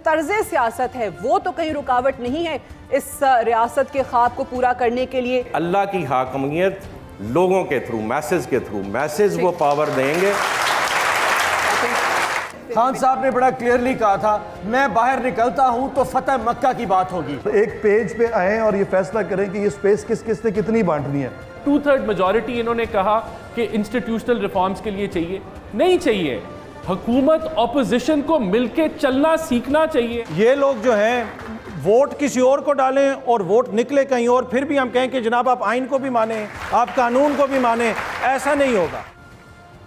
तर्ज़ सियासत है वो तो कहीं रुकावट नहीं है इस रियासत के ख्वाब को पूरा करने के लिए। अल्लाह की हाकमियत लोगों के थ्रू, मैसेज वो पावर देंगे। खान साहब ने बड़ा क्लियरली कहा था, मैं बाहर निकलता हूं तो फतेह मक्का की बात होगी। तो एक पेज पे आए और ये फैसला करें कि ये स्पेस किस किस ने कितनी बांटनी है। 2/3 मेजॉरिटी इन्होंने कहा कि इंस्टीट्यूशनल रिफॉर्म्स के लिए चाहिए, नहीं चाहिए। हुकूमत ऑपोजिशन को मिलके चलना सीखना चाहिए। ये लोग जो हैं वोट किसी और को डालें और वोट निकले कहीं और, फिर भी हम कहें कि जनाब आप आइन को भी माने, आप कानून को भी माने, ऐसा नहीं होगा।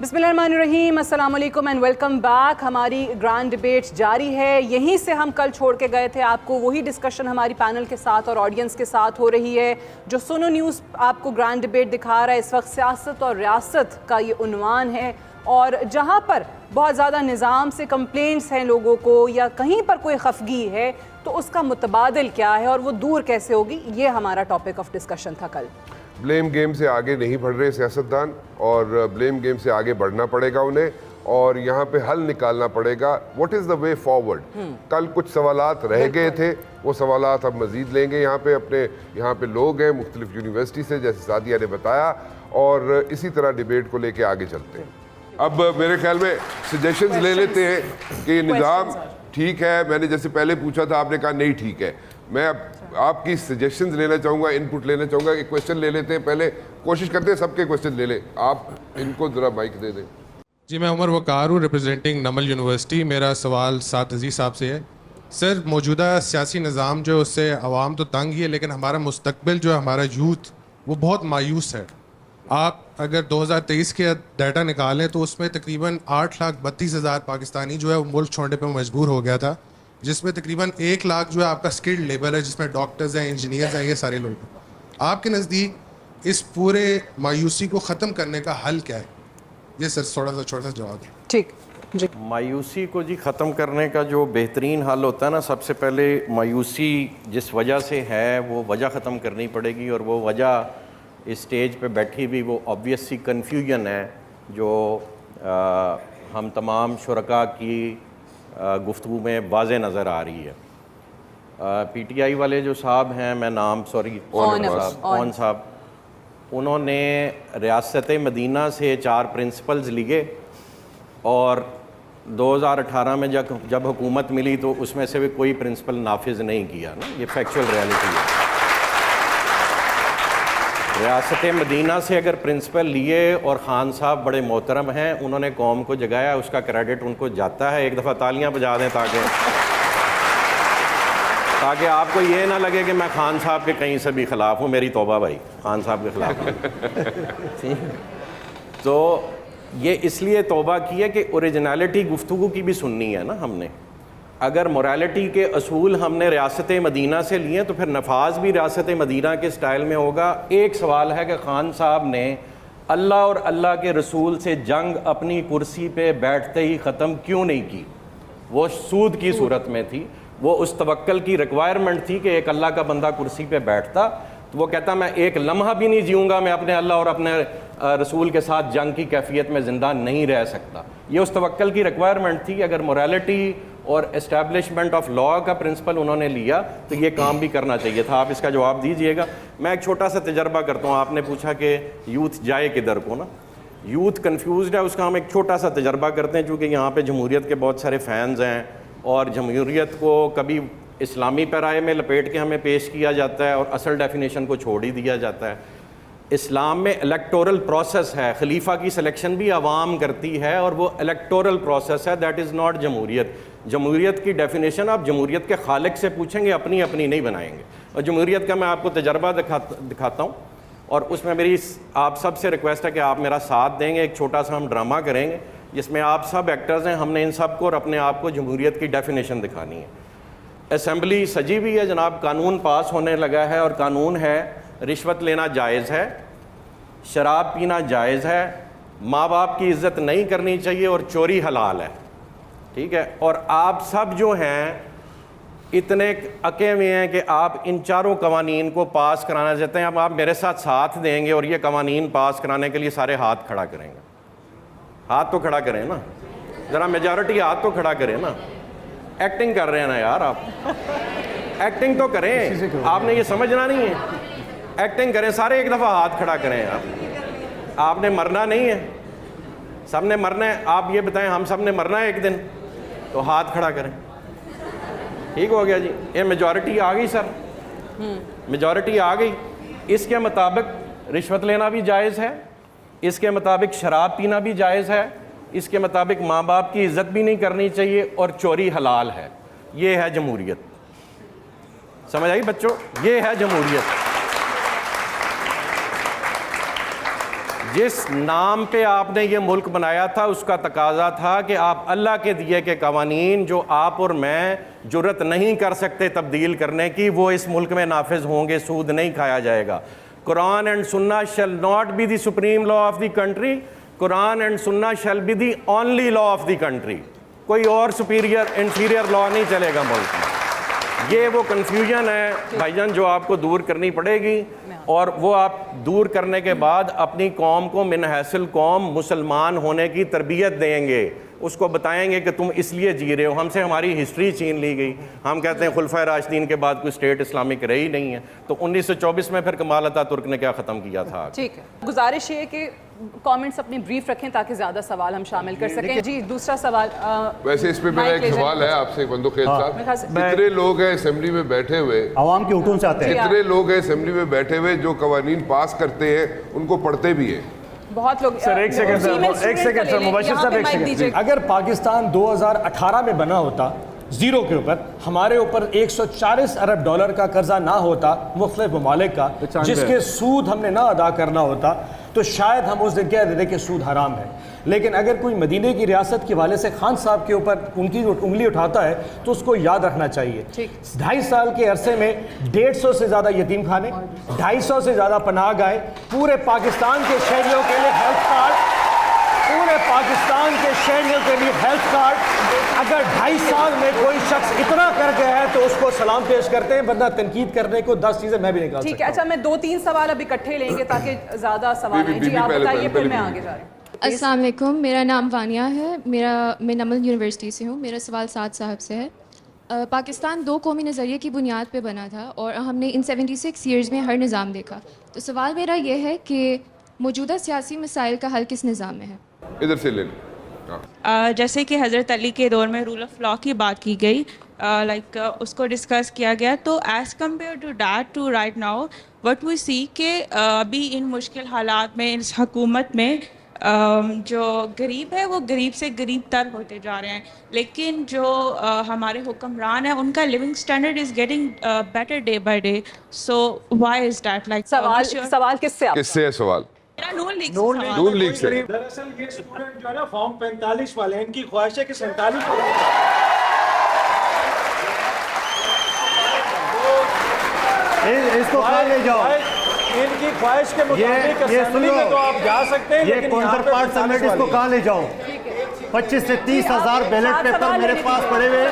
बिस्मिल्लाहिर्रहमानिर्रहीम, अस्सलाम वालेकुम एंड वेलकम बैक। हमारी ग्रैंड डिबेट जारी है। यहीं से हम कल छोड़ के गए थे आपको, वही डिस्कशन हमारी पैनल के साथ और ऑडियंस के साथ हो रही है। जो सुनो न्यूज़ आपको ग्रैंड डिबेट दिखा रहा है, इस वक्त सियासत और रियासत का ये उन्वान है। और जहाँ पर बहुत ज़्यादा निज़ाम से कंप्लेंट्स हैं लोगों को या कहीं पर कोई खफगी है तो उसका मुतबादिल क्या है और वो दूर कैसे होगी, ये हमारा टॉपिक ऑफ डिस्कशन था कल। ब्लेम गेम से आगे नहीं बढ़ रहे सियासतदान और ब्लेम गेम से आगे बढ़ना पड़ेगा उन्हें और यहाँ पे हल निकालना पड़ेगा। What is the way forward. कल कुछ सवालात रह गए थे, वो सवालात अब मज़ीद लेंगे। यहाँ पे अपने यहाँ पे लोग हैं मुख्तलिफ यूनिवर्सिटी से, जैसे सादिया ने बताया, और इसी तरह डिबेट को लेके आगे चलते हैं। अब मेरे ख्याल में सजेशंस ले लेते हैं कि निज़ाम ठीक है। मैंने जैसे पहले पूछा था, आपने कहा नहीं ठीक है। मैं अब आपकी सजेशंस लेना चाहूँगा, इनपुट लेना चाहूँगा। एक क्वेश्चन ले लेते हैं, पहले कोशिश करते हैं सबके क्वेश्चन ले लें। आप इनको ज़रा माइक दे दें। जी, मैं उमर वकार हूँ, रिप्रेजेंटिंग नमल यूनिवर्सिटी। मेरा सवाल साद अजीज़ साहब से है। सर, मौजूदा सियासी निज़ाम जो उससे आवाम तो तंग ही है, लेकिन हमारा मुस्तकबिल जो है, हमारा यूथ, वो बहुत मायूस है। आप अगर 2023 के डाटा निकालें तो उसमें तकरीबन 8,32,000 पाकिस्तानी जो है वो मुल्क छोड़ने पर मजबूर हो गया था, जिसमें तकरीबन 1 लाख जो है आपका स्किल्ड लेबर है, जिसमें डॉक्टर्स हैं, इंजीनियर्स हैं, ये सारे लोग। आपके नज़दीक इस पूरे मायूसी को ख़त्म करने का हल क्या है? ये सर थोड़ा सा छोटा सा जवाब है। ठीक जी। मायूसी को जी ख़त्म करने का जो बेहतरीन हल होता है ना, सबसे पहले मायूसी जिस वजह से है वो वजह ख़त्म करनी पड़ेगी। और वो वजह इस स्टेज पे बैठी हुई वो ऑब्वियस सी कन्फ्यूजन है जो हम तमाम शुरका की गुफ्तगू में वाज़े नज़र आ रही है। PTI वाले जो साहब हैं, मैं नाम ओन साहब, उन्होंने रियासत मदीना से 4 प्रिंसिपल्स लिए और 2018 में जब हुकूमत मिली तो उसमें से भी कोई प्रिंसिपल नाफिज नहीं किया ना। ये फैक्चुअल रियलिटी है। रियासत मदीना से अगर प्रिंसिपल लिए और ख़ान साहब बड़े मोहतरम हैं, उन्होंने कौम को जगाया, उसका क्रेडिट उनको जाता है। एक दफ़ा तालियां बजा दें ताकि आपको ये ना लगे कि मैं ख़ान साहब के कहीं से भी ख़िलाफ़ हूँ। मेरी तौबा भाई, ख़ान साहब के ख़िलाफ़ तो ये इसलिए तौबा की है कि ओरिजिनलिटी गुफ्तगू की भी सुननी है ना हमने। अगर मोरालिटी के असूल हमने रियासत मदीना से लिए तो फिर नफाज भी रियासत मदीना के स्टाइल में होगा। एक सवाल है कि ख़ान साहब ने अल्लाह और अल्लाह के रसूल से जंग अपनी कुर्सी पे बैठते ही ख़त्म क्यों नहीं की? वो सूद की सूरत में थी, वो उस तवक्कल की रिक्वायरमेंट थी कि एक अल्लाह का बंदा कुर्सी पे बैठता तो वो कहता मैं एक लम्हा भी नहीं जीऊँगा, मैं अपने अल्लाह और अपने रसूल के साथ जंग की कैफियत में ज़िंदा नहीं रह सकता। ये उस तवक्कल की रिक्वायरमेंट थी। अगर मोरालिटी और एस्टैब्लिशमेंट ऑफ लॉ का प्रिंसिपल उन्होंने लिया तो ये काम भी करना चाहिए था। आप इसका जवाब दीजिएगा। मैं एक छोटा सा तजर्बा करता हूँ। आपने पूछा कि यूथ जाए किधर को ना, यूथ कन्फ्यूज़ है, उसका हम एक छोटा सा तजर्बा करते हैं। चूँकि यहाँ पे जमहूरियत के बहुत सारे फ़ैन्स हैं और जमहूरियत को कभी इस्लामी पैराए में लपेट के हमें पेश किया जाता है और असल डेफिनेशन को छोड़ ही दिया जाता है। इस्लाम में इलेक्टोरल प्रोसेस है, खलीफा की सिलेक्शन भी आवाम करती है और वो इलेक्टोरल प्रोसेस है। दैट इज़ नॉट जमहूरियत। जमहूरियत की डेफिनेशन आप जमहूरियत के खालिक से पूछेंगे, अपनी अपनी नहीं बनाएंगे। और जमहूरियत का मैं आपको तजर्बा दिखाता हूँ और उसमें मेरी आप सब से रिक्वेस्ट है कि आप मेरा साथ देंगे। एक छोटा सा हम ड्रामा करेंगे जिसमें आप सब एक्टर्स हैं, हमने इन सब को और अपने आप को जमहूरियत की डेफिनेशन दिखानी है। असम्बली सजी हुई है जनाब, कानून पास होने लगा है और कानून है रिश्वत लेना जायज़ है, शराब पीना जायज़ है, माँ बाप की इज़्ज़त नहीं करनी चाहिए और चोरी हलाल है। ठीक है। और आप सब जो हैं इतने अके हुए हैं कि आप इन चारों कवानीन को पास कराना चाहते हैं। अब आप मेरे साथ देंगे और ये कवानीन पास कराने के लिए सारे हाथ खड़ा करेंगे। हाथ तो खड़ा करें ना, ज़रा मेजॉरिटी हाथ तो खड़ा करें ना। एक्टिंग कर रहे हैं ना यार आप, एक्टिंग तो करें, आपने ये समझना नहीं है। एक्टिंग करें, सारे एक दफ़ा हाथ खड़ा करें यार। आपने मरना नहीं है, सबने मरना है। आप ये बताएं, हम सब ने मरना है एक दिन, तो हाथ खड़ा करें। ठीक हो गया जी, ये मेजॉरिटी आ गई सर, मेजॉरिटी आ गई। इसके मुताबिक रिश्वत लेना भी जायज़ है, इसके मुताबिक शराब पीना भी जायज़ है, इसके मुताबिक माँ बाप की इज़्ज़त भी नहीं करनी चाहिए, और चोरी हलाल है। ये है जमहूरियत। समझ आई बच्चों, ये है जमहूरियत। जिस नाम पे आपने ये मुल्क बनाया था, उसका तकाजा था कि आप अल्लाह के दिए के कवानीन जो आप और मैं जुर्रत नहीं कर सकते तब्दील करने की, वो इस मुल्क में नाफिज होंगे। सूद नहीं खाया जाएगा। Quran and Sunnah shall not be the supreme law of the country, Quran and Sunnah shall be the only law of the country. कोई और सुपीरियर इंफीरियर लॉ नहीं चलेगा मुल्क में। ये वो कन्फ्यूजन है भाईजान जो आपको दूर करनी पड़ेगी, और वो आप दूर करने के बाद अपनी कौम को मिन हैसिल कौम मुसलमान होने की तरबियत देंगे। उसको बताएंगे कि तुम इसलिए जी रहे हो। हमसे हमारी हिस्ट्री छीन ली गई। हम कहते हैं खुलफा राशिदीन के बाद कोई स्टेट इस्लामिक रही नहीं है, तो 1924 में फिर कमाल अतातुर्क ने क्या ख़त्म किया था। ठीक है, गुजारिश है कि कमेंट्स अपने ब्रीफ रखें ताकि ज़्यादा सवाल हम शामिल कर सकें। जी दूसरा सवाल। वैसे इस पे मेरा एक सवाल है आपसे बंदूखेल साहब, कितने लोग हैं असेंबली में बैठे हुए, आवाम के हुकूम से आते हैं, कितने लोग हैं असेंबली में बैठे हुए जो कवानीन पास करते हैं, उनको पढ़ते भी हैं? बहुत लोग। सर एक सेकंड सर, मुबशिर साहब एक सेकंड। अगर पाकिस्तान 2018 में बना होता जीरो के ऊपर, हमारे ऊपर 140 अरब डॉलर का कर्जा ना होता मुख्तलिफ ममालिक का, जिसके सूद हमने ना अदा करना होता, तो शायद हम उस दिन कह देते कि सूद हराम है। लेकिन अगर कोई मदीने की रियासत के हवाले से खान साहब के ऊपर उनकी उंगली उठाता है तो उसको याद रखना चाहिए 2.5 साल के अरसे में 150 से ज़्यादा यतीम खाने, 250 से ज़्यादा पनाह गाहें, पूरे पाकिस्तान के शहरियों के लिए हेल्थ कार्ड, पूरे पाकिस्तान के शहरियों के लिए हेल्थ कार्ड। अगर 2.5 साल में कोई शख्स इतना कर गया है तो उसको सलाम पेश करते हैं, वरना तनकीद करने को 10 चीज़ें मैं भी निकाल सकता हूं। ठीक है, अच्छा मैं 2-3 सवाल अब इकट्ठे लेंगे ताकि ज़्यादा सवाल हैं। जी आप बताइए, फिर मैं आगे जा रही हूँ। अस्सलाम वालेकुम, मेरा नाम वानिया है, मैं नमल यूनिवर्सिटी से हूँ। मेरा सवाल साद साहब से है। पाकिस्तान 2 कौमी नज़रिए की बुनियाद पे बना था और हमने इन 76 ईयर्स में हर निज़ाम देखा। तो सवाल मेरा ये है कि मौजूदा सियासी मसाइल का हल किस निज़ाम में है? इधर से ले लो। जैसे कि हज़रत अली के दौर में रूल ऑफ लॉ की बात की गई, उसको डिस्कस किया गया, तो as compare to that to right now what we see के अभी इन मुश्किल हालात में इस हुकूमत में जो गरीब है वो गरीब से गरीब तर होते जा रहे हैं, लेकिन जो हमारे हुक्मरान हैं उनका living standard is getting better day by day. So why is that? Like सवाल किससे है सवाल? नून लीग से। दरअसल ये स्टूडेंट जो है ना फॉर्म 45 वाले, इनकी ख्वाहिश है कि 47 इसको कहाँ ले जाओ? इनकी ख्वाहिश के मुताबिक असेंबली में तो आप जा सकते हैं, ये काउंटर पार्ट सबमिट, इसको कहाँ ले जाओ? 25 से 30 हज़ार बैलेट पेपर मेरे पास पड़े हुए,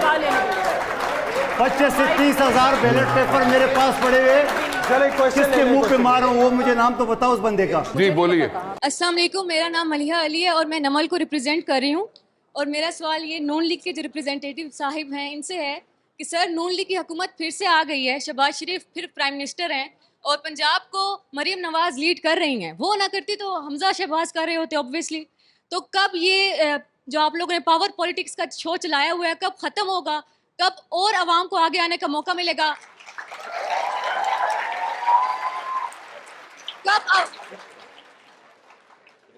25 से 30 हज़ार बैलेट पेपर मेरे पास पड़े हुए। किसके मुंह पे मारो, वो मुझे नाम तो बताओ उस बंदे का। जी बोलिए। अस्सलाम वालेकुम, मेरा नाम मलिहा अली है और मैं नमल को रिप्रेजेंट कर रही हूँ। और मेरा सवाल ये नून लीग के जो रिप्रेजेंटेटिव साहिब हैं इनसे है कि सर नून लीग की हुकूमत फिर से आ गई है, शहबाज शरीफ फिर प्राइम मिनिस्टर हैं और पंजाब को मरीम नवाज लीड कर रही हैं। वो ना करती तो हमजा शहबाज कर रहे होते ऑब्वियसली। तो कब ये जो आप लोगों ने पावर पॉलिटिक्स का शो चलाया हुआ है कब ख़त्म होगा? कब और आवाम को आगे आने का मौका मिलेगा?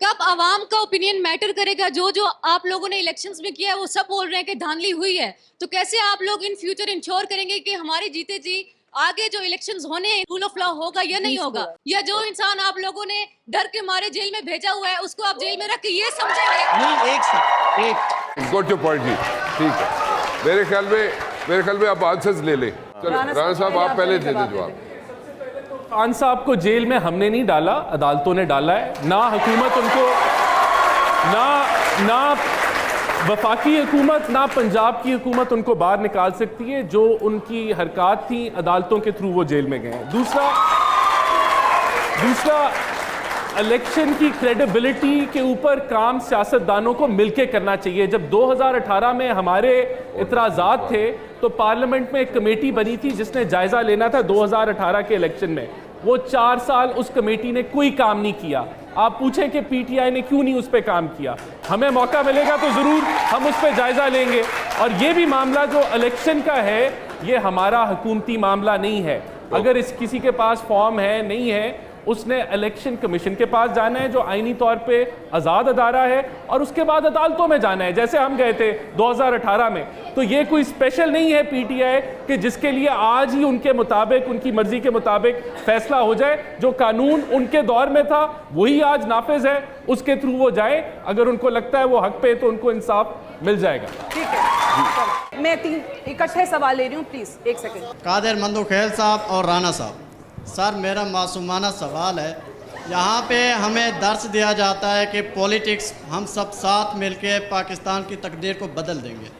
कब आवाम का ओपिनियन मैटर करेगा? जो आप लोगों ने इलेक्शंस में किया है वो सब बोल रहे हैं कि धांधली हुई है, तो कैसे आप लोग इन फ्यूचर इंश्योर करेंगे कि हमारे जीते जी आगे जो इलेक्शंस होने हैं रूल ऑफ लॉ होगा या नहीं होगा? या जो इंसान आप लोगों ने डर के मारे जेल में भेजा हुआ है उसको आप जेल में रख के ये समझेंगे? नहीं, एक गॉट योर पॉइंट जी, ठीक है। मेरे ख्याल में आप आंसर्स ले लें। राणा साहब आप पहले दे दें जवाब। खान साहब को जेल में हमने नहीं डाला, अदालतों ने डाला है। ना हुकूमत उनको ना वफाकी हुकूमत ना पंजाब की हुकूमत उनको बाहर निकाल सकती है। जो उनकी हरकत थी अदालतों के थ्रू वो जेल में गए हैं। दूसरा इलेक्शन की क्रेडिबिलिटी के ऊपर काम सियासतदानों को मिलके करना चाहिए। जब 2018 में हमारे इतराज़ात थे तो पार्लियामेंट में एक कमेटी बनी थी जिसने जायज़ा लेना था 2018 के इलेक्शन में। वो 4 साल उस कमेटी ने कोई काम नहीं किया। आप पूछें कि पीटीआई ने क्यों नहीं उस पर काम किया। हमें मौका मिलेगा तो ज़रूर हम उस पर जायज़ा लेंगे। और ये भी मामला जो इलेक्शन का है ये हमारा हुकूमती मामला नहीं है। अगर इस किसी के पास फॉर्म है नहीं है, उसने इलेक्शन कमीशन के पास जाना है जो आईनी तौर पे आज़ाद अदारा है, और उसके बाद अदालतों में जाना है जैसे हम गए थे 2018 में। तो ये कोई स्पेशल नहीं है पीटीआई कि जिसके लिए आज ही उनके मुताबिक, उनकी मर्जी के मुताबिक फैसला हो जाए। जो कानून उनके दौर में था वही आज नाफिज है, उसके थ्रू वो जाए। अगर उनको लगता है वो हक पे तो उनको इंसाफ मिल जाएगा। ठीक है, मैं 3 इकट्ठे सवाल ले रही हूँ, प्लीज 1 सेकेंड। कादिर मंदोखेल साहब और राना साहब, सर मेरा मासूमाना सवाल है। यहाँ पे हमें दर्स दिया जाता है कि पॉलिटिक्स हम सब साथ मिलके पाकिस्तान की तकदीर को बदल देंगे।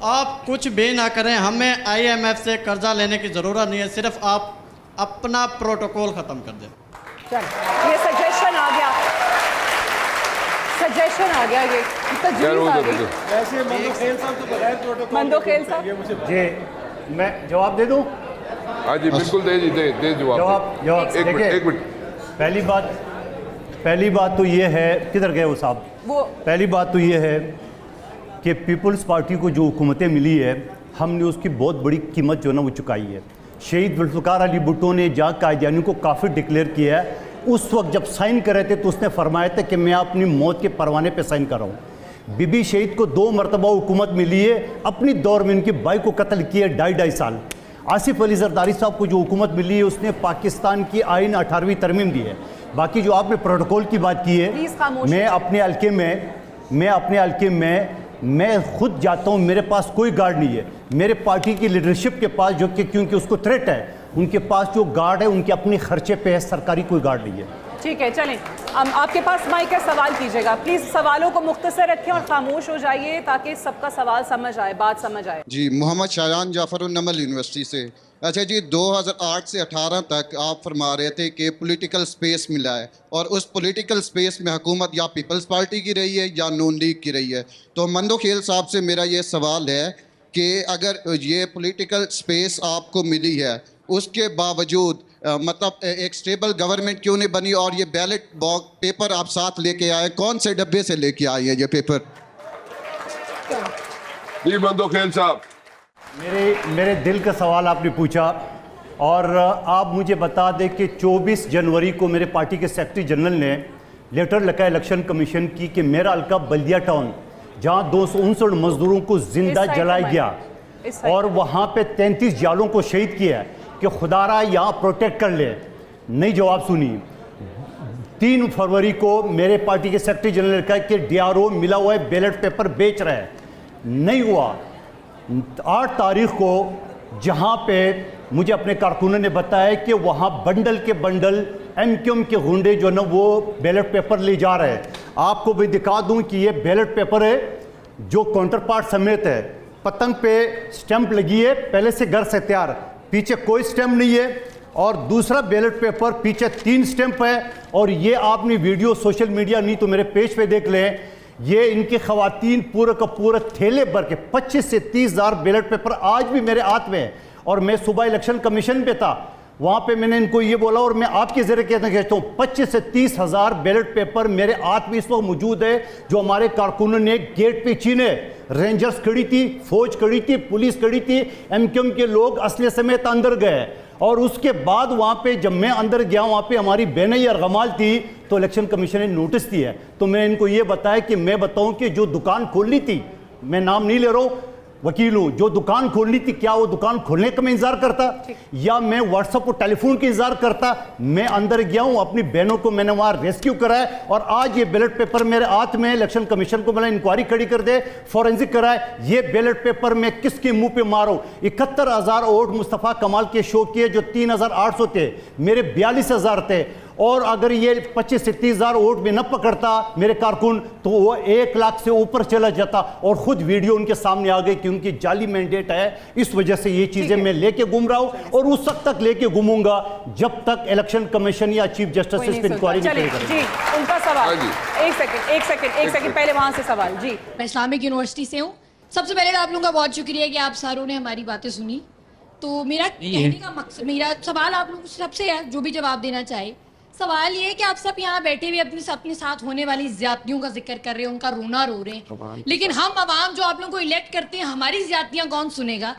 आप कुछ भी ना करें, हमें IMF से कर्जा लेने की ज़रूरत नहीं है, सिर्फ आप अपना प्रोटोकॉल ख़त्म कर दें। चल ये सजेशन आ गया, ये तजवीज़ आ गई। वैसे मंदोखेल साहब तो बगैर प्रोटोकॉल मंदोखेल साहब जी मैं जवाब दे दूं? हाँ जी बिल्कुल दे जवाब। एक मिनट। पहली बात तो ये है, किधर गए वो साहब? वो पहली बात तो ये है कि पीपल्स पार्टी को जो हुकूमतें मिली है, हमने उसकी बहुत बड़ी कीमत जो है ना वो चुकाई है। शहीद जुल्फ़िकार अली भुट्टो ने जहाँ कायदियानियों को काफ़ी डिक्लेयर किया है, उस वक्त जब साइन कर रहे थे तो उसने फरमाया था कि मैं अपनी मौत के परवाने पे साइन कर रहा हूँ। बीबी शहीद को 2 मरतबा हुकूमत मिली है, अपनी दौर में उनकी भाई को कत्ल किया 2.5 साल। आसिफ अली जरदारी साहब को जो हुकूमत मिली है उसने पाकिस्तान की आइन 18वीं तरमीम दी है। बाकी जो आपने प्रोटोकॉल की बात की है, मैं अपने हल्के में मैं खुद जाता हूँ, मेरे पास कोई गार्ड नहीं है। मेरे पार्टी की लीडरशिप के पास, जो कि क्योंकि उसको थ्रेट है, उनके पास जो गार्ड है उनके अपने खर्चे पे है, सरकारी कोई गार्ड नहीं है। ठीक है, चलें आपके पास माइक है, सवाल कीजिएगा प्लीज। सवालों को मुख्तसर रखें और खामोश हो जाइए ताकि सबका सवाल समझ आए, बात समझ आए। जी मोहम्मद शाहजान जाफर नमल यूनिवर्सिटी से। अच्छा जी, 2008 से 18 तक आप फरमा रहे थे कि पॉलिटिकल स्पेस मिला है, और उस पॉलिटिकल स्पेस में हुकूमत या पीपल्स पार्टी की रही है या नून लीग की रही है। तो मंदोखेल साहब से मेरा ये सवाल है कि अगर ये पॉलिटिकल स्पेस आपको मिली है, उसके बावजूद मतलब एक स्टेबल गवर्नमेंट क्यों नहीं बनी? और ये बैलेट बॉक्स पेपर आप साथ लेके आए, कौन से डब्बे से लेके आए हैं ये पेपर? जी मंदोखेल साहब, मेरे दिल का सवाल आपने पूछा, और आप मुझे बता दें कि 24 जनवरी को मेरे पार्टी के सेक्रेटरी जनरल ने लेटर लिखा इलेक्शन कमीशन की कि मेरा हल्का बल्दिया टाउन, जहां 259 मजदूरों को जिंदा जलाया गया और वहां पे 33 जालों को शहीद किया कि खुदारा यहाँ प्रोटेक्ट कर ले, नहीं जवाब सुनी। 3 फरवरी को मेरे पार्टी के सेक्रेटरी जनरल ने कहा कि DRO मिला हुआ है, बैलेट पेपर बेच रहा है, नहीं हुआ। 8 तारीख को जहाँ पे मुझे अपने कारकुनों ने बताया कि वहाँ बंडल के बंडल MQM के गुंडे जो ना वो बैलेट पेपर ले जा रहे हैं। आपको भी दिखा दूं कि ये बैलेट पेपर है जो काउंटर पार्ट समेत है, पतंग पे स्टैंप लगी है पहले से घर से तैयार, पीछे कोई स्टैंप नहीं है, और दूसरा बैलेट पेपर पीछे 3 स्टैंप है। और ये आपने वीडियो सोशल मीडिया नहीं तो मेरे पेज पे देख लें, ये इनकी खवातीन पूरे का पूरा थैले भर के 25 से 30 हज़ार बैलेट पेपर आज भी मेरे हाथ में है। और मैं सुबह इलेक्शन कमीशन पे था, वहाँ पे मैंने इनको ये बोला, और मैं आपके ज़रिए कहता हूँ 25 से 30 हज़ार बैलेट पेपर मेरे हाथ में इस वक्त मौजूद है, जो हमारे कारकुनों ने गेट पे छीने। रेंजर्स खड़ी थी, फौज खड़ी थी, पुलिस खड़ी थी, MQM के लोग असले समेत अंदर गए। और उसके बाद वहाँ पे जब मैं अंदर गया, वहाँ पे हमारी बेनई अरगमाल थी, तो इलेक्शन कमीशन ने नोटिस दिया। तो मैं इनको ये बताया कि मैं बताऊँ कि जो दुकान खोलनी थी, मैं नाम नहीं ले रहा हूँ, वकील हूँ, जो दुकान खोलनी थी, क्या वो दुकान खोलने का मैं इंतजार करता या मैं व्हाट्सएप और टेलीफोन का इंतजार करता? मैं अंदर गया हूँ, अपनी बहनों को मैंने वहाँ रेस्क्यू कराया, और आज ये बैलेट पेपर मेरे हाथ में। इलेक्शन कमीशन को मैंने इंक्वायरी खड़ी कर दे, फॉरेंसिक कराए। ये बैलेट पेपर मैं किसके मुंह पे मारूं? 71,000 वोट मुस्तफ़ा कमाल के शो किए जो 3,800 थे, मेरे 42,000 थे। और अगर ये 25 से 30 हज़ार वोट में न पकड़ता मेरे कारकुन तो वो 1 लाख से ऊपर चला जाता। और खुद वीडियो उनके सामने आ गई कि उनकी जाली मैंडेट है, इस वजह से ये चीज़ें मैं लेके घूम रहा हूँ और उस वक्त तक लेके घूमूंगा जब तक इलेक्शन कमीशन या चीफ जस्टिस इस पर इंक्वायरी नहीं करेगा। जी उनका सवाल, एक सेकंड पहले वहां से सवाल। जी मैं इस्लामिक यूनिवर्सिटी से हूँ। सबसे पहले तो आप लोगों का बहुत शुक्रिया कि आप सारों ने हमारी बातें सुनी। तो मेरा कहने का मकसद, मेरा सवाल आप लोगों से सबसे है, जो भी जवाब देना चाहे। सवाल ये है कि आप सब यहाँ बैठे हुए अपने साथ होने वाली ज्यादतियों का जिक्र कर रहे हैं, उनका रोना रो रहे हैं, लेकिन हम अवाम जो आप लोगों को इलेक्ट करते हैं, हमारी ज्यादतियाँ कौन सुनेगा?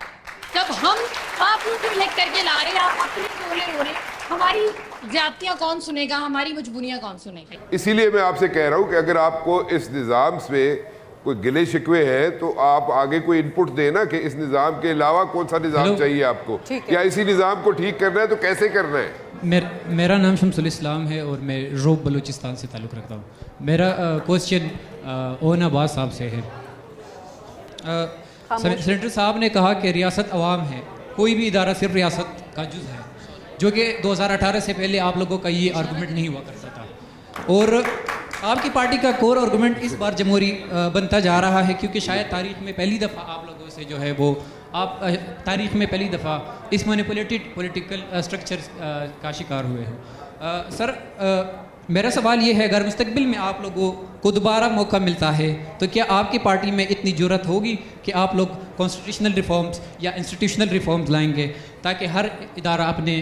जब हम आप लोगों को इलेक्ट करके ला रहे हैं, आप अपने रोने रो रहे हैं, हमारी ज्यादतियाँ कौन सुनेगा, हमारी मजबूरियाँ कौन सुनेगा? इसीलिए मैं आपसे कह रहा हूँ कि अगर आपको इस निज़ाम से कोई गिले शिकवे हैं तो आप आगे कोई इनपुट देना कि इस निज़ाम के अलावा कौन सा निज़ाम चाहिए आपको, या इसी निज़ाम को ठीक करना है तो कैसे करना है। मेरा नाम शमसुल इस्लाम है और मैं रोब बलूचिस्तान से ताल्लुक़ रखता हूँ। मेरा क्वेश्चन ओन अब्बास साहब से है। सेनेटर साहब ने कहा कि रियासत अवाम है, कोई भी इदारा सिर्फ रियासत का जुज़ है, जो कि 2018 से पहले आप लोगों का ये आर्गूमेंट नहीं हुआ करता था। और आपकी पार्टी का कोर आर्गूमेंट इस बार जमहूरी बनता जा रहा है, क्योंकि शायद तारीख में पहली दफ़ा आप लोगों से जो है वो आप तारीख में पहली दफ़ा इस मैनिपुलेटेड पॉलिटिकल स्ट्रक्चर का शिकार हुए हैं। सर मेरा सवाल ये है, अगर मुस्तकबिल में आप लोगों को दोबारा मौका मिलता है तो क्या आपकी पार्टी में इतनी ज़रूरत होगी कि आप लोग कॉन्स्टिट्यूशनल रिफॉर्म्स या इंस्टीट्यूशनल रिफॉर्म्स लाएंगे ताकि हर इदारा अपने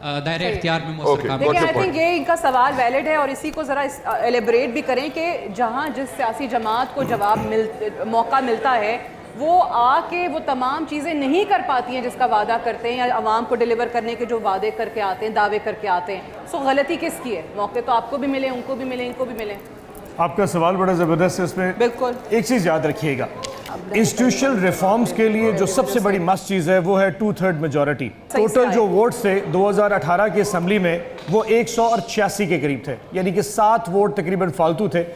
दायरे इख्तियार में मौसम काम देखिए, आई थिंक ये इनका सवाल वैलिड है और इसी को ज़रा एलेबरेट भी करें कि जहाँ जिस सियासी जमात को मौका मिलता है वो आके वो तमाम चीज़ें नहीं कर पाती हैं जिसका वादा करते हैं, या आवाम को डिलीवर करने के जो वादे करके आते हैं, दावे करके आते हैं। सो गलती किसकी है? मौके तो आपको भी मिले, उनको भी मिले, इनको भी मिले। आपका सवाल बड़ा ज़बरदस्त है। इसमें बिल्कुल एक चीज़ याद रखिएगा, इंस्टीट्यूशनल रिफॉर्म्स के लिए जो सबसे बड़ी मस्ट चीज़ है वो है 2/3 मेजॉरिटी। टोटल जो वोट्स थे 2018 की असम्बली में वो 186 के करीब थे, यानी कि 7 वोट तकरीबन फालतू थे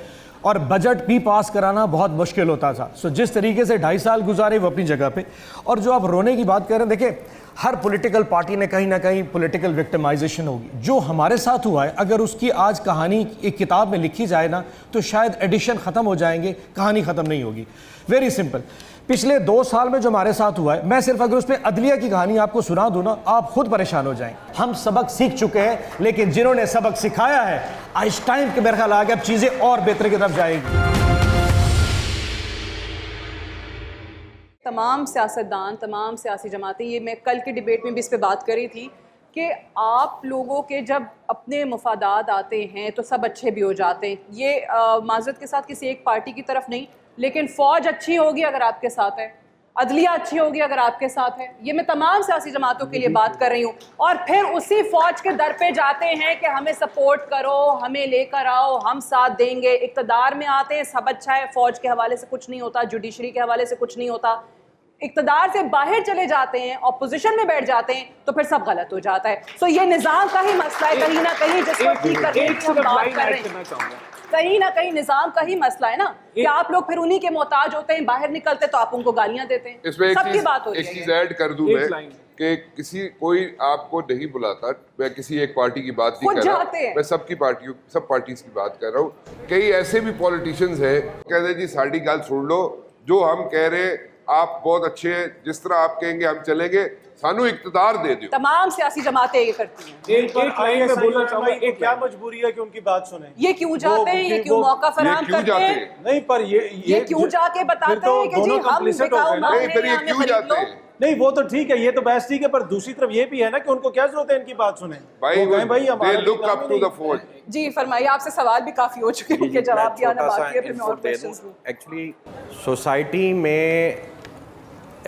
और बजट भी पास कराना बहुत मुश्किल होता था। सो जिस तरीके से 2.5 साल गुजारे वो अपनी जगह पे। और जो आप रोने की बात कर रहे हैं, देखिए हर पॉलिटिकल पार्टी ने कहीं ना कहीं पॉलिटिकल विक्टिमाइजेशन होगी। जो हमारे साथ हुआ है, अगर उसकी आज कहानी एक किताब में लिखी जाए ना तो शायद एडिशन ख़त्म हो जाएंगे, कहानी ख़त्म नहीं होगी। वेरी सिंपल, पिछले 2 साल में जो हमारे साथ हुआ है, मैं सिर्फ अगर उसमें अदलिया की कहानी आपको सुना दूं ना, आप खुद परेशान हो जाएंगे। हम सबक सीख चुके हैं, लेकिन जिन्होंने सबक सिखाया है, आज टाइम के मेरे ख्याल आ गया, अब चीज़ें और बेहतर की तरफ जाएंगी। तमाम सियासतदान, तमाम सियासी जमातें, ये मैं कल की डिबेट में भी इस पर बात करी थी कि आप लोगों के जब अपने मफादात आते हैं तो सब अच्छे भी हो जाते हैं। ये माजरत के साथ किसी एक पार्टी की तरफ नहीं, लेकिन फ़ौज अच्छी होगी अगर आपके साथ है, अदलिया अच्छी होगी अगर आपके साथ है। ये मैं तमाम सियासी जमातों के लिए बात कर रही हूँ। और फिर उसी फ़ौज के दर पे जाते हैं कि हमें सपोर्ट करो, हमें लेकर आओ, हम साथ देंगे। इक़्तिदार में आते हैं, सब अच्छा है, फ़ौज के हवाले से कुछ नहीं होता, जुडिशरी के हवाले से कुछ नहीं होता। इक़्तिदार से बाहर चले जाते हैं, ऑपोजिशन में बैठ जाते हैं, तो फिर सब गलत हो जाता है। सो ये निज़ाम का ही मसला है कहीं ना कहीं, जिसको ठीक करने की हम बात कर रहे हैं। कहीं ना कहीं निजाम का ही मसला है ना, कि आप लोग फिर उन्हीं के मोहताज होते हैं, बाहर निकलते तो आप उनको गालियां देते हैं। इसमें सबकी बात होती है। एक चीज ऐड कर दूं मैं कि किसी कोई आपको नहीं बुलाता, मैं किसी एक पार्टी की बात नहीं कर रहा, मैं सबकी पार्टियों, सब पार्टीज की बात कर रहा हूँ। कई ऐसे भी पॉलिटिशियंस हैं कहते हैं जी साड़ी गल सुन लो, जो हम कह रहे हैं आप बहुत अच्छे हैं, जिस तरह आप कहेंगे हम चलेंगे, सानू इक़्तिदार दे दो। तमाम सियासी जमातें ये करती हैं। एक लाइन में बोलना चाहूंगा, एक क्या मजबूरी है कि उनकी बात सुने? ये क्यों जाते हैं, ये क्यों मौका फराहम करते हैं? नहीं, पर ये क्यों जाके बताते हैं कि जी हम बिकाऊ माल हैं, हमें खरीद लो। नहीं, वो तो ठीक है, ये तो बहस ठीक है, पर दूसरी तरफ ये भी है ना कि उनको क्या जरूरत है इनकी बात सुने? भाई look up to the ford. जी फरमाइए, आपसे सवाल भी काफी हो चुके हैं कि जवाब दिया ना, बाकी है फिर मैं और क्वेश्चंस लूं। एक्चुअली सोसाइटी में,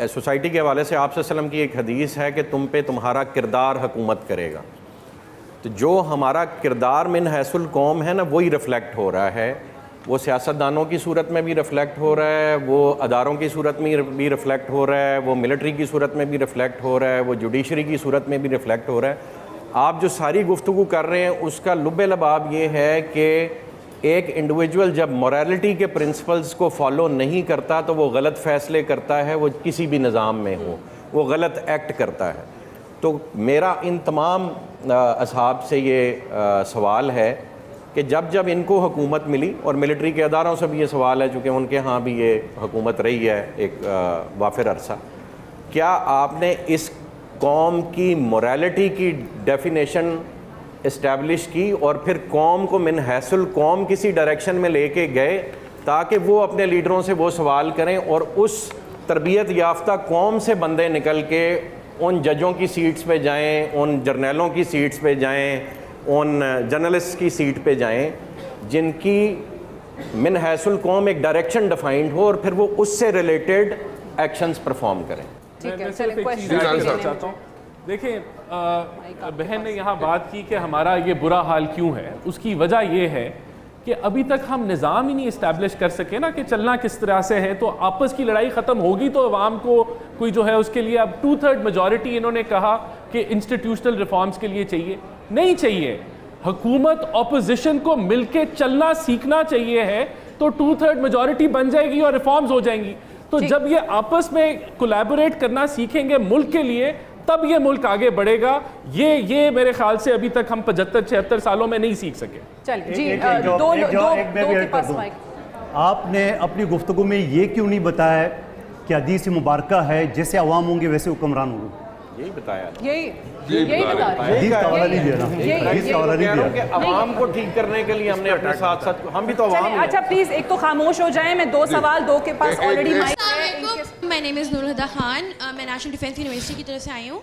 सोसाइटी के हवाले से आपसे सल्लम की एक हदीस है कि तुम पे तुम्हारा किरदार हुकूमत करेगा। तो जो हमारा किरदार मिन हैसुल कौम है ना, वही रिफ़्लेक्ट हो रहा है। वो सियासतदानों की सूरत में भी रिफ़्लेक्ट हो रहा है, वो अदारों की सूरत में भी रिफ़्लेक्ट हो रहा है, वो मिलिट्री की सूरत में भी रिफ़्लेक्ट हो रहा है, वो जुडिशरी की सूरत में भी रिफ़्लेक्ट हो रहा है। आप जो सारी गुफ्तगू कर रहे हैं उसका लुब्बे लबाब ये है कि एक इंडिविजुअल जब मोरालिटी के प्रिंसिपल्स को फॉलो नहीं करता तो वो गलत फ़ैसले करता है, वो किसी भी निज़ाम में हो, वो गलत एक्ट करता है। तो मेरा इन तमाम असहाब से ये सवाल है कि जब जब इनको हुकूमत मिली, और मिलिट्री के अदारों से भी ये सवाल है चूँकि उनके यहाँ भी ये हुकूमत रही है एक वाफिर अरसा, क्या आपने इस कौम की मोरालिटी की डेफिनेशन इस्टेब्लिश की और फिर कौम को मिन हैसुल कौम किसी डायरेक्शन में लेके गए ताकि वो अपने लीडरों से वो सवाल करें और उस तरबियत याफ्ता कौम से बंदे निकल के उन जजों की सीट्स पे जाएं, उन जर्नलों की सीट्स पे जाएं, उन जर्नलिस्ट की सीट पे जाएं जिनकी मिन हैसुल कौम एक डायरेक्शन डिफाइंड हो और फिर वो उससे रिलेटेड एक्शंस परफॉर्म करें। ठीक है, चलिए चाहता हूँ। देखिए, बहन ने यहाँ बात की कि हमारा ये बुरा हाल क्यों है। उसकी वजह ये है कि अभी तक हम निज़ाम ही नहीं इस्टेब्लिश कर सके ना कि चलना किस तरह से है। तो आपस की लड़ाई ख़त्म होगी तो अवाम को कोई जो है उसके लिए अब 2/3 मेजॉरिटी इन्होंने कहा कि इंस्टीट्यूशनल रिफॉर्म्स के लिए चाहिए, नहीं चाहिए। हुकूमत ऑपोजिशन को मिलके चलना सीखना चाहिए है तो 2/3 मेजॉरिटी बन जाएगी और रिफॉर्म्स हो जाएंगी। तो जब ये आपस में कोलैबोरेट करना सीखेंगे मुल्क के लिए, तब ये मुल्क आगे बढ़ेगा। ये मेरे ख्याल से अभी तक हम 75-76 सालों में नहीं सीख सके। चलिए जी, दो के पास माइक। आपने अपनी गुफ्तगू में ये क्यों नहीं बताया कि हदीस मुबारक है जैसे अवाम होंगे वैसे हुक्मरान होंगे? यही बताया, यही बता रहे हदीस का हवाला नहीं दिया ना, हदीस का हवाला नहीं दिया। अवाम को ठीक करने के लिए हमने अपने साथ साथ हम भी तो अवाम। अच्छा प्लीज एक तो खामोश हो जाए। मैं 2 सवाल 2 के पास already mic. My name is Noorhuda Khan, मैं नेशनल डिफेंस यूनिवर्सिटी की तरफ से आई हूँ।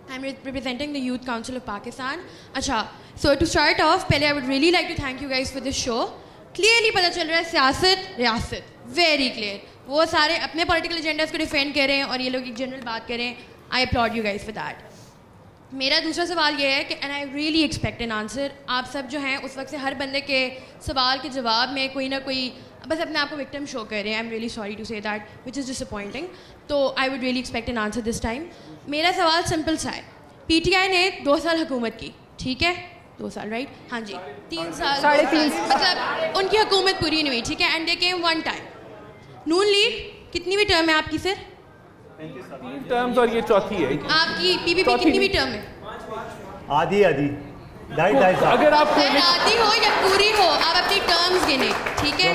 I am representing the youth council of Pakistan. अच्छा, सो टू स्टार्ट ऑफ, पहले I would really like to thank you guys for this show. Clearly पता चल रहा है सियासत रियासत, वेरी क्लियर। वो सारे अपने पॉलिटिकल एजेंडास को डिफेंड कर रहे हैं और ये लोग एक जनरल बात कर रहे हैं। I applaud you guys for that. मेरा दूसरा सवाल ये है कि and I really expect an answer. आप सब जो हैं उस वक्त से हर बंदे के सवाल के जवाब में कोई ना कोई बस अपने आप को विक्टिम शो कर रहे हैं। I am really sorry to say that, which is disappointing. तो I would really expect an answer this time. मेरा सवाल सिंपल सा है। PTI ने 2 साल हुकूमत की, ठीक है, 2 साल राइट? हाँ जी, 3 साल, 3.5 मतलब उनकी हुकूमत पूरी नहीं हुई, ठीक है। And they came one time. Noon league कितनी भी टर्म है आपकी सर? 3 टर्म्स और ये चौथी है। आपकी PPP कितनी भी टर्म है? आधी आधी, 2.5 साल। अगर आप आधी हो या पूरी हो, आप अपनी टर्म्स गिने, ठीक है।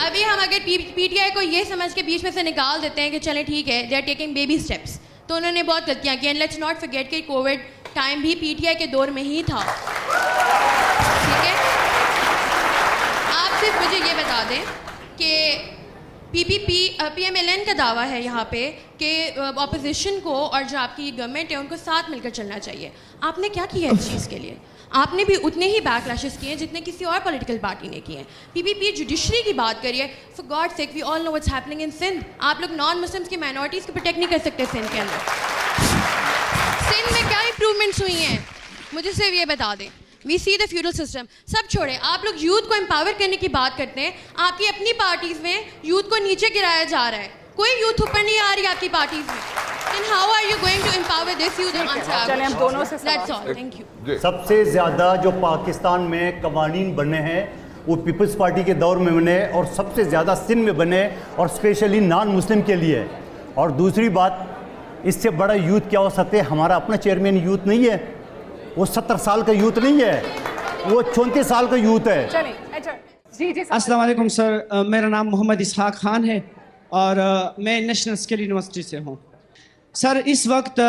अभी हम अगर PTI को ये समझ के बीच में से निकाल देते हैं कि चलें ठीक है, they are taking baby steps, तो उन्होंने बहुत गलतियाँ की। एंड लेट्स नॉट फॉरगेट कि कोविड टाइम भी PTI के दौर में ही था, ठीक है। आप सिर्फ मुझे ये बता दें कि PMLN का दावा है यहाँ पे कि ऑपोजिशन को और जो आपकी गवर्नमेंट है उनको साथ मिलकर चलना चाहिए। आपने क्या किया इस चीज़ के लिए? आपने भी उतने ही बैकलैशेस किए हैं जितने किसी और पॉलिटिकल पार्टी ने किए हैं। PPP जुडिशरी की बात करिए, for God sake we all know what's happening in Sindh. आप लोग नॉन मुस्लिम्स की माइनॉरिटीज़ को प्रोटेक्ट नहीं कर सकते सिंध के अंदर। सिंध में क्या इंप्रूवमेंट्स हुई हैं मुझे सिर्फ ये बता दें। We see the feudal system. सब छोड़े, आप लोग यूथ को एम्पावर करने की बात करते हैं। आपकी अपनी पार्टीज में यूथ को नीचे गिराया जा रहा है, कोई यूथ ऊपर नहीं आ रही आपकी पार्टीज में। Then how are you going to empower this youth? चलें हम दोनों से That's all. Thank you. सबसे ज़्यादा जो पाकिस्तान में कवानीन बने हैं वो पीपल्स पार्टी के दौर में बने और सबसे ज़्यादा सिंध में बने और स्पेशली नॉन मुस्लिम के लिए। और दूसरी बात, इससे बड़ा यूथ क्या हो सकते हैं? हमारा अपना चेयरमैन यूथ नहीं है, वो 70 साल का यूथ नहीं है, वो 34 साल का यूथ है। अस्सलाम वालेकुम सर, मेरा नाम मोहम्मद इसहाक खान है और मैं नेशनल स्किल यूनिवर्सिटी से हूँ। सर, इस वक्त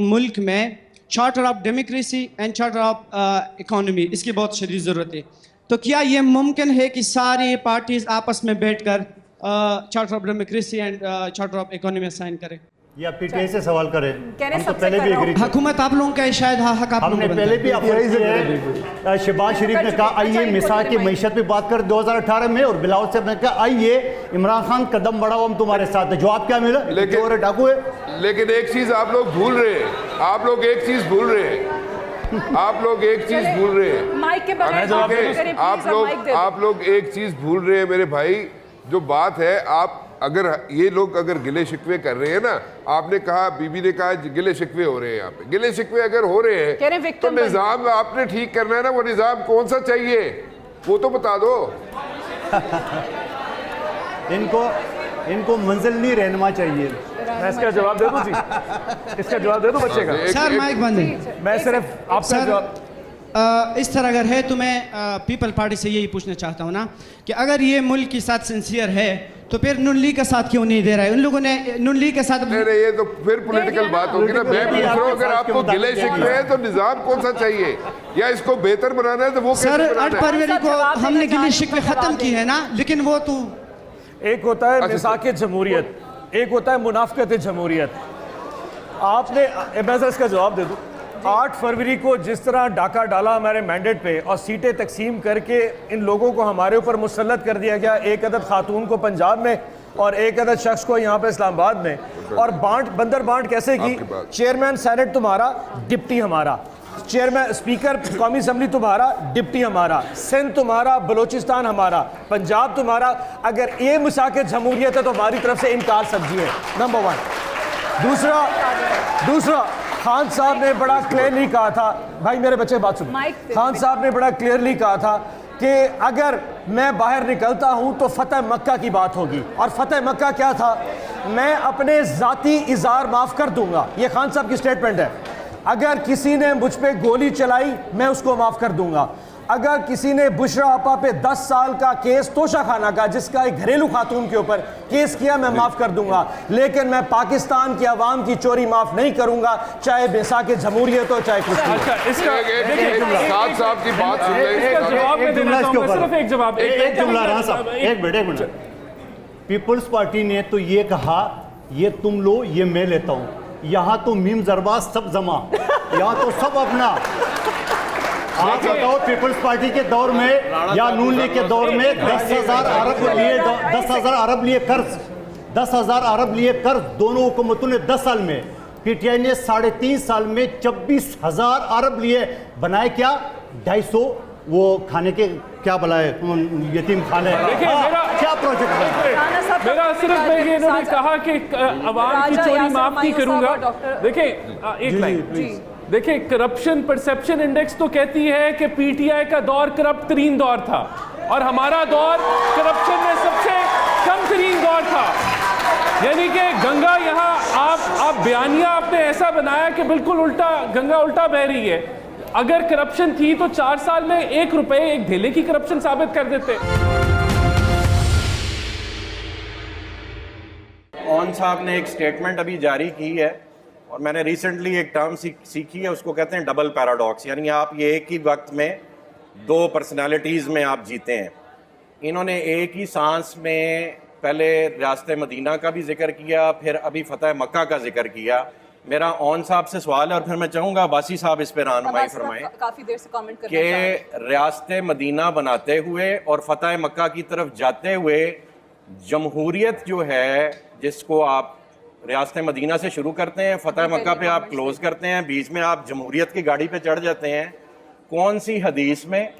मुल्क में charter of democracy and charter of economy, इसकी बहुत शदीद ज़रूरत है। तो क्या ये मुमकिन है कि सारी पार्टीज आपस में बैठकर charter of democracy and charter of economy sign करें? या PTI से सवाल करें। हम तो पहले भी एग्री, हुकूमत आप लोगों का शायद हक आप हमने पहले भी शहबाज शरीफ ने कहा आइए मिसाल की मैशत पे बात कर 2018 में, और बिलावल साहब ने कहा आइए इमरान खान कदम बढ़ाओ हम तुम्हारे साथ है। जवाब क्या मिला? डाकू है। लेकिन एक चीज आप लोग भूल रहे हैं, आप लोग एक चीज भूल रहे हैं, आप लोग एक चीज भूल रहे हैं। माइक के बगैर आप लोग एक चीज भूल रहे हैं मेरे भाई। जो बात है, आप अगर ये लोग अगर गिले शिकवे कर रहे हैं ना, आपने कहा, बीबी ने कहा गिले शिकवे हो रहे हैं यहाँ पे। गिले शिकवे अगर हो रहे हैं तो निज़ाम आपने ठीक करना है ना। वो निज़ाम कौन सा चाहिए वो तो बता दो। इनको मंजिल नहीं रहनुमा चाहिए। मैं इसका जवाब दे दूं जी, इसका जवाब दे दूं बच्चे का। सर माइक बंद है। मैं सिर्फ आपका जवाब इस तरह अगर है तो मैं पीपल पार्टी से यही पूछना चाहता हूँ ना कि अगर ये मुल्क के साथ सिंसियर है तो फिर नून लीग का साथ क्यों नहीं दे रहा है? उन लोगों ने नून लीग के साथ नहीं, ये तो फिर पॉलिटिकल बात होगी ना। मैं पूछ रहा हूँ, अगर आपको गिले शिकवे हैं तो निजाम कौन सा चाहिए, या इसको बेहतर बनाना है तो वो सर 8 फरवरी को हमने गिले शिकवे खत्म की है ना, लेकिन वो तो एक होता है मिसाक जमहूरियत, एक होता है मुनाफिकत जमहूरियत। आपने, मैं सर इसका जवाब दे दूं, 8 फरवरी को जिस तरह डाका डाला हमारे मैंडेट पे और सीटें तकसीम करके इन लोगों को हमारे ऊपर मुसल्लत कर दिया गया, एक अदद खातून को पंजाब में और एक अदद शख्स को यहाँ पे इस्लामाबाद में, और बंदर बांट कैसे की? चेयरमैन सेनेट तुम्हारा, डिप्टी हमारा, चेयरमैन स्पीकर कौमी असम्बली तुम्हारा, डिप्टी हमारा, सिंध तुम्हारा, बलोचिस्तान हमारा, पंजाब तुम्हारा। अगर ये मिसाक जमहूरियत है तो हमारी तरफ से इनकार सब्जी है, नंबर 1। दूसरा खान साहब ने बड़ा क्लियरली कहा था, भाई मेरे बच्चे बात सुनो, खान साहब ने बड़ा क्लियरली कहा था कि अगर मैं बाहर निकलता हूं तो फतेह मक्का की बात होगी, और फतेह मक्का क्या था? मैं अपने जाती इज़ार माफ़ कर दूंगा, ये खान साहब की स्टेटमेंट है। अगर किसी ने मुझ पे गोली चलाई मैं उसको माफ़ कर दूंगा। अगर किसी ने बुशरा आपा पे 10 साल का केस तोशा खाना का, जिसका एक घरेलू खातून के ऊपर केस किया, मैं माफ़ कर दूंगा, लेकिन मैं पाकिस्तान की आवाम की चोरी माफ़ नहीं करूंगा, चाहे मिसाक जमहूरियत हो चाहे कुछ। अच्छा, इसका साहब की बात सुन एक जुमला रहा साहब, एक मिनट। पीपल्स पार्टी ने तो ये कहा ये तुम लो ये मैं लेता हूँ, यहाँ तो मीम जरबाज सब जमा, यहाँ तो सब अपना। आप बताओ पीपल्स पार्टी के दौर में या नून लीग के दौर में 10,000 अरब लिए कर्ज, 10,000 अरब लिए कर्ज दोनों हुकूमतों ने 10 साल में। पीटीआई ने 3.5 साल में 24,000 अरब लिए, बनाए क्या? 250 वो खाने के क्या बुलाए यतीम खाने, क्या प्रोजेक्ट बना? मेरा सिर्फ मैं ये इन्होंने कहा कि अवाम की चोरी माफ नहीं करूंगा। देखिए एक लाइन प्लीज। देखिए करप्शन परसेप्शन इंडेक्स तो कहती है कि पीटीआई का दौर करप्ट तरीन दौर था और हमारा दौर करप्शन में सबसे कम तरीन दौर था। यानी कि गंगा यहाँ आप बयानिया आपने ऐसा बनाया कि बिल्कुल उल्टा, गंगा उल्टा बह रही है। अगर करप्शन थी तो 4 साल में 1 रुपए 1 ढेले की करप्शन साबित कर देते। ऑन साहब ने एक स्टेटमेंट अभी जारी की है और मैंने रिसेंटली एक टर्म सीखी है, उसको कहते हैं डबल पैराडॉक्स, यानी आप ये एक ही वक्त में 2 पर्सनालिटीज़ में आप जीते हैं। इन्होंने एक ही सांस में पहले रियासत मदीना का भी जिक्र किया, फिर अभी फतेह मक्का का जिक्र किया। मेरा ऑन साहब से सवाल है और फिर मैं चाहूँगा अब्बासी साहब इस पर रहनुमाई फरमाएं काफ़ी देर से कमेंट कर कि रियासत मदीना बनाते हुए और फतेह मक्का की तरफ जाते हुए जमहूरियत जो है, जिसको आप रियासत मदीना से शुरू करते हैं, फतेह मक्का पे आप क्लोज करते हैं, बीच में आप जमहूरियत की गाड़ी पे चढ़ जाते हैं, कौन सी हदीस में,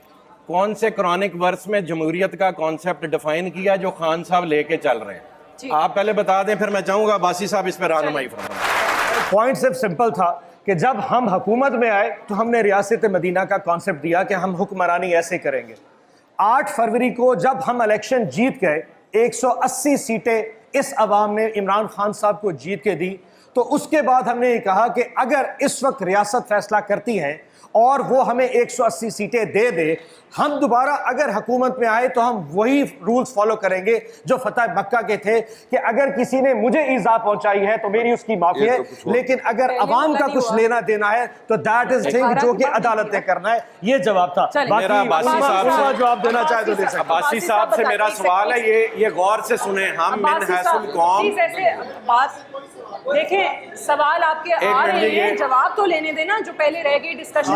कौन से कुरानिक वर्स में जमहूरियत का कॉन्सेप्ट डिफाइन किया जो खान साहब लेके चल रहे हैं? आप पहले बता दें, फिर मैं चाहूँगा अब्बासी साहब इस पर रहनुमाई फरमाएं। पॉइंट सिर्फ सिंपल था कि जब हम हुकूमत में आए तो हमने रियासत मदीना का कॉन्सेप्ट दिया कि हम हुक्मरानी ऐसे करेंगे। 8 फरवरी को जब हम इलेक्शन जीत गए, 180 सीटें इस अवाम ने इमरान खान साहब को जीत के दी, तो उसके बाद हमने ये कहा कि अगर इस वक्त रियासत फैसला करती है और वो हमें 180 सीटें दे दे, हम दोबारा अगर हुकूमत में आए तो हम वही रूल्स फॉलो करेंगे जो फतेह मक्का के थे कि अगर किसी ने मुझे ईजा पहुंचाई है तो मेरी उसकी माफी है, लेकिन अगर अवाम का कुछ लेना देना है तो दैट इज थिंग जो कि अदालत ने करना है। ये जवाब था। मेरा अब्बासी साहब से जवाब देना चाहे तो दे सकते। अब्बासी साहब से मेरा सवाल है, ये गौर से सुने, हम मिन हैसुल कौम देखें, सवाल आपके आ रहे हैं, जवाब तो लेने देना, जो पहले रह गई डिस्कशन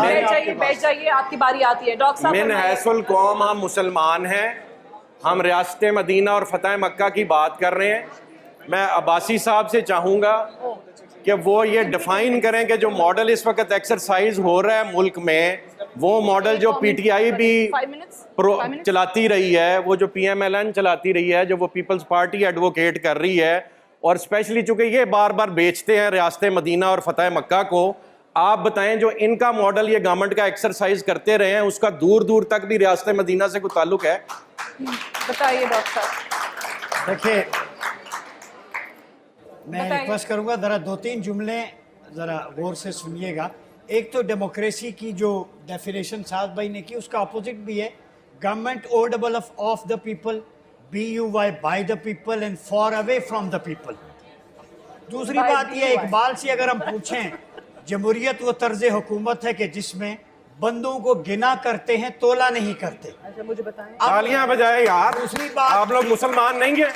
बैठ जाइए, आपकी बारी आती है। डॉक्टर साहब, मिन हैसुल कौम हम मुसलमान हैं, हम रियासत मदीना और फतेह मक्का की बात कर रहे हैं। मैं अब्बासी साहब से चाहूँगा कि वो ये डिफाइन करें कि जो मॉडल इस वक्त एक्सरसाइज हो रहा है मुल्क में, वो मॉडल जो पीटीआई भी चलाती रही है, वो जो पीएमएलएन चलाती रही है, जो वो पीपल्स पार्टी एडवोकेट कर रही है, और स्पेशली चूंकि ये बार बार बेचते हैं रियासत मदीना और फतेह मक्का को, आप बताएं जो इनका मॉडल ये गवर्नमेंट का एक्सरसाइज करते रहे हैं, उसका दूर दूर तक भी रियासत मदीना से कोई ताल्लुक है? बताइए डॉक्टर साहब। देखिए, मैं रिक्वेस्ट करूंगा ज़रा 2-3 जुमले ज़रा गौर से सुनिएगा। एक तो डेमोक्रेसी की जो डेफिनेशन साद भाई ने की उसका अपोजिट भी है, government audible of the people, BUY by the people and for away from the people. दूसरी बात यह, इकबाल से अगर हम पूछें, जमहूरियत वो तर्ज हुकूमत है कि जिसमें बंदों को गिना करते हैं, तोला नहीं करते। अच्छा मुझे बताएं। तालियां बजाए यार। दूसरी बात, आप लोग मुसलमान नहीं है।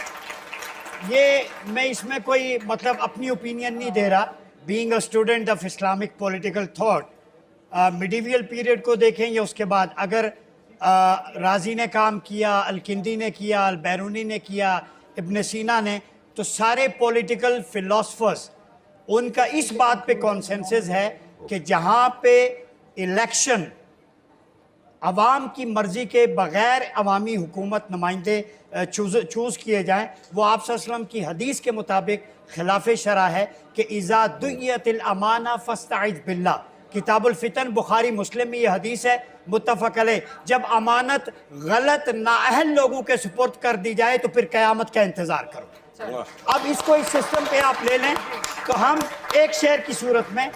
ये मैं इसमें कोई मतलब अपनी ओपिनियन नहीं दे रहा। Being a student of Islamic political thought, medieval period को देखें या उसके बाद, अगर राजी ने काम किया, अल-किंदी ने किया, अल-बैरूनी ने किया, इब्न सीना ने, तो सारे पॉलिटिकल फिलोसफर्स उनका इस बात पे कॉन्सेंसस है कि जहाँ पे इलेक्शन अवाम की मर्जी के बग़ैर अवामी हुकूमत नुमाइंदे चूज़ किए जाएँ, वो आप सल्लल्लाहु अलैहि वसल्लम की हदीस के मुताबिक खिलाफ शरा है कि इज़ा दुय्यतिल अमाना फस्तईज़ बिल्लाह। किताबुल फितन बुखारी मुस्लिम में ये हदीस है, मुत्तफ़क़ अलैह। जब अमानत गलत नाअहल लोगों के सुपुर्द कर दी जाए तो फिर क़यामत का इंतज़ार करो। अब इसको इस सिस्टम पे आप ले लें तो हम एक शेर की सूरत में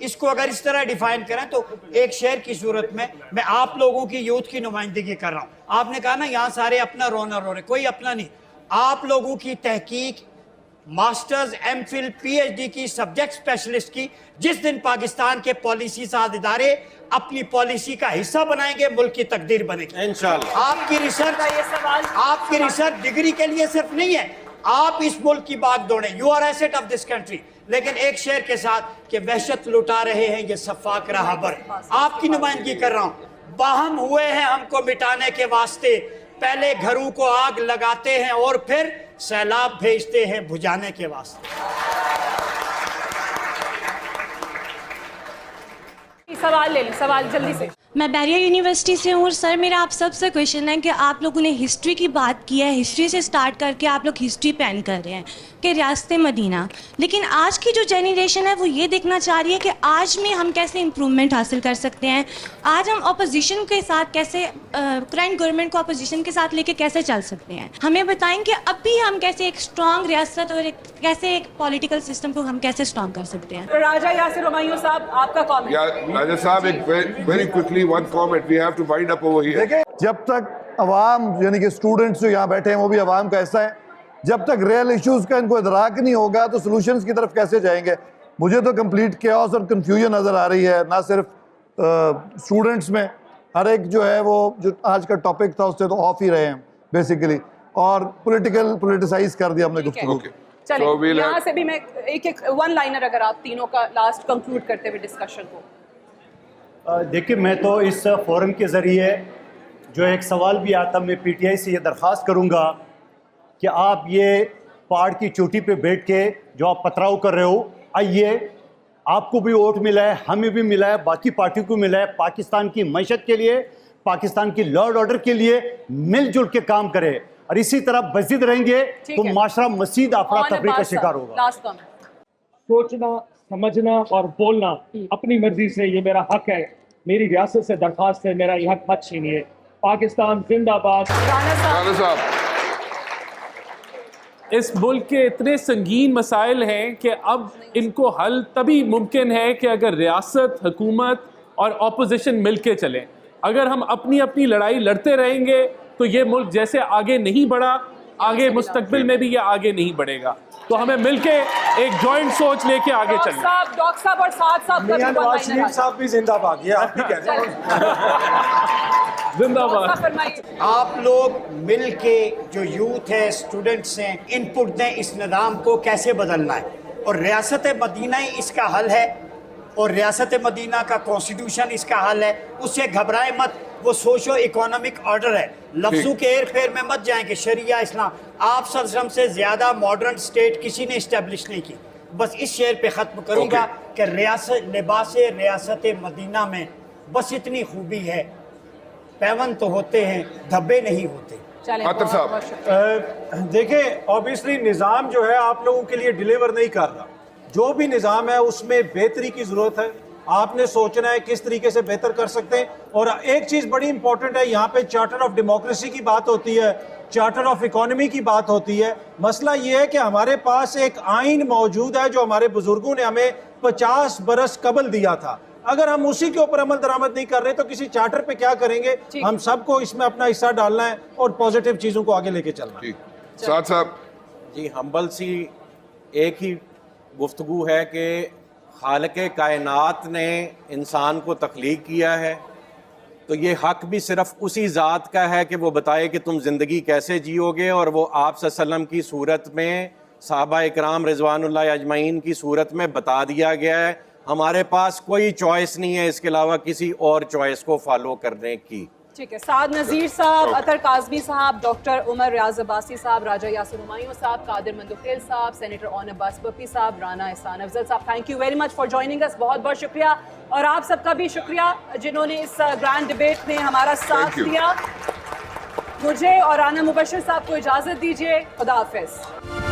इसको अगर इस तरह डिफाइन करें तो एक शेर की सूरत में मैं आप लोगों की यूथ की नुमाइंदगी कर रहा हूँ। आपने कहा ना यहाँ सारे अपना रोना रो रहे, कोई अपना नहीं। आप लोगों की तहकीक मास्टर्स, MPhil, PhD की सब्जेक्ट स्पेशलिस्ट की जिस दिन पाकिस्तान के पॉलिसी साज इदारे अपनी पॉलिसी का हिस्सा बनाएंगे, मुल्क की तकदीर बनेगी इंशाअल्लाह। आपकी रिसर्च डिग्री के लिए सिर्फ नहीं है, आप इस मुल्क की बात दौड़े, you are asset of this country. लेकिन एक शेर के साथ कि वहशत लुटा रहे हैं ये सफाक राहबर, आपकी नुमाइंदगी कर रहा हूं। बाहम हुए हैं हमको मिटाने के वास्ते, पहले घरों को आग लगाते हैं और फिर सैलाब भेजते हैं बुझाने के वास्ते। सवाल ले लें, सवाल जल्दी से। मैं बैरियर यूनिवर्सिटी से हूँ। सर मेरा आप सबसे क्वेश्चन है कि आप लोगों ने हिस्ट्री की बात की है, हिस्ट्री से स्टार्ट करके आप लोग हिस्ट्री पैन कर रहे हैं कि रियासत मदीना, लेकिन आज की जो जनरेशन है वो ये देखना चाह रही है कि आज में हम कैसे इम्प्रूवमेंट हासिल कर सकते हैं, आज हम अपोजिशन के साथ कैसे, करंट गवर्नमेंट को अपोजिशन के साथ लेके कैसे चल सकते हैं। हमें बताएं कि अब भी हम कैसे एक स्ट्रॉन्ग रियासत और कैसे एक पॉलिटिकल सिस्टम को हम कैसे स्ट्रॉन्ग कर सकते हैं। राजा यासिर हुमायूं साहब, आपका कमेंट। राजा साहब, एक very quickly one comment, we have to wind up over here. देखिए, जब तक अवाम यानी कि स्टूडेंट्स जो यहाँ बैठे हैं वो भी अवाम का हिस्सा है, जब तक रियल इश्यूज का इनको इदराक नहीं होगा तो सॉल्यूशंस की तरफ कैसे जाएंगे। मुझे तो कंप्लीट केओस और कंफ्यूजन नज़र आ रही है, ना सिर्फ स्टूडेंट्स में, हर एक जो है वो जो आज का टॉपिक था उससे तो ऑफ ही रहे हैं बेसिकली, और पोलिटिसाइज कर दिया हमने गुफ्तगू। चलिए यहाँ से भी मैं एक वन लाइनर अगर आप तीनों का लास्ट कंक्लूड करते हुए डिस्कशन को। देखिए, मैं तो इस फोरम के ज़रिए जो एक सवाल भी आता, मैं PTI से ये दरख्वास्त करूँगा कि आप ये पहाड़ की चोटी पे बैठ के जो आप पथराव कर रहे हो, आइए, आपको भी वोट मिला है, हमें भी मिला है, बाकी पार्टी को मिला है, पाकिस्तान की मैशत के लिए, पाकिस्तान की लॉ एंड ऑर्डर के लिए मिलजुल के काम करें, और इसी तरह बजिद रहेंगे तो माशरा मजीद अफरा तफरी का शिकार होगा। सोचना, समझना और बोलना अपनी मर्जी से, ये मेरा हक है, मेरी रियासत से दरख्वास्त है, मेरा ये हक मत छीनिए। पाकिस्तान जिंदाबाद। राणा साहब, इस मुल्क के इतने संगीन मसाइल हैं कि अब इनको हल तभी मुमकिन है कि अगर रियासत, हुकूमत और ऑपोजिशन मिल के चलें। अगर हम अपनी अपनी लड़ाई लड़ते रहेंगे तो ये मुल्क जैसे आगे नहीं बढ़ा, आगे मुस्तकबिल में भी ये आगे नहीं बढ़ेगा। तो हमें मिलके एक जॉइंट सोच लेके आगे चलना। डॉक्टर साहब और साथ साहब भी जिंदाबाद, ये आप भी कह रहे हैं। जिंदाबाद। आप लोग मिल के जो यूथ है, स्टूडेंट्स हैं, इनपुट दें इस निज़ाम को कैसे बदलना है, और रियासत मदीना ही इसका हल है, और रियासत मदीना का कॉन्स्टिट्यूशन इसका हल है। उससे घबराए मत, वो सोशो इकोनॉमिक ऑर्डर है, लफ्ज़ों के हेर फेर में मत जाएंगे। शरिया इस्लाम, आप सल्लम से ज़्यादा मॉडर्न स्टेट किसी ने इस्टेब्लिश नहीं की। बस इस शेर पे ख़त्म करूँगा कि रियासत, लिबास रियासत मदीना में बस इतनी खूबी है, पैवन तो होते हैं, धब्बे नहीं होते। देखिए, ऑब्वियसली निज़ाम जो है आप लोगों के लिए डिलीवर नहीं कर रहा। जो भी निज़ाम है उसमें बेहतरी की ज़रूरत है, आपने सोचना है किस तरीके से बेहतर कर सकते हैं। और एक चीज़ बड़ी इंपॉर्टेंट है, यहाँ पे चार्टर ऑफ डेमोक्रेसी की बात होती है, चार्टर ऑफ इकोनॉमी की बात होती है। मसला ये है कि हमारे पास एक आइन मौजूद है जो हमारे बुजुर्गों ने हमें 50 बरस कबल दिया था। अगर हम उसी के ऊपर अमल दरामद नहीं कर रहे तो किसी चार्टर पे क्या करेंगे? हम सबको इसमें अपना हिस्सा डालना है और पॉजिटिव चीज़ों को आगे लेके चलना है। साथ साहब जी, हम्बल सी एक ही गुफ्तगू है कि खालिक़ कायनात ने इंसान को तख्लीक किया है, तो ये हक भी सिर्फ उसी ज़ात का है कि वो बताए कि तुम ज़िंदगी कैसे जियोगे, और वो आप सल्लल्लाहु अलैहि वसल्लम की सूरत में, सहाबा इकराम रिज़वानुल्लाह अजमईन की सूरत में बता दिया गया है। हमारे पास कोई चॉइस नहीं है इसके अलावा किसी और चॉइस को फॉलो करने की। ठीक है, साद नज़ीर साहब, अतर काज़मी साहब, डॉक्टर उमर रियाज अब्बासी साहब, राजा यासिर हुमायूं साहब, कादिर मंदुखेल साहब, सेनेटर ओन अब्बास बप्पी साहब, राना एहसान अफजल साहब, thank you very much for joining us. बहुत बहुत शुक्रिया, और आप सबका भी शुक्रिया जिन्होंने इस ग्रैंड डिबेट में हमारा साथ दिया। मुझे और राना मुबश्शिर साहब को इजाज़त दीजिए। खुदा हाफिज़।